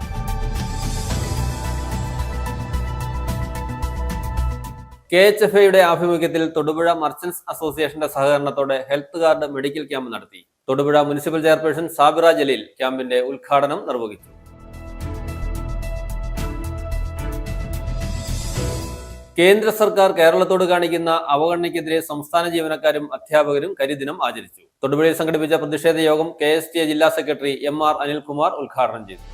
KHFയുടെ ആഭിമുഖ്യത്തിൽ തൊടുപുഴ മർച്ചന്റ്സ് അസോസിയേഷന്റെ സഹകരണത്തോടെ ഹെൽത്ത് കാർഡ് മെഡിക്കൽ ക്യാമ്പ് നടത്തി. തൊടുപുഴ മുനിസിപ്പൽ ചെയർപേഴ്സൺ സാബിറ ജലീൽ ക്യാമ്പിന്റെ ഉദ്ഘാടനം നിർവഹിച്ചു. കേന്ദ്ര സർക്കാർ കേരളത്തോട് കാണിക്കുന്ന അവഗണനയ്ക്കെതിരെ സംസ്ഥാന ജീവനക്കാരും അധ്യാപകരും കരിദിനം ആചരിച്ചു. തൊടുപുഴയിൽ സംഘടിപ്പിച്ച പ്രതിഷേധ യോഗം KSTA ജില്ലാ സെക്രട്ടറി MR അനിൽകുമാർ ഉദ്ഘാടനം ചെയ്തു.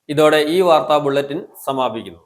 ഇതോടെ ഈ വാർത്താ ബുള്ളറ്റിൻ സമാപിക്കുന്നു.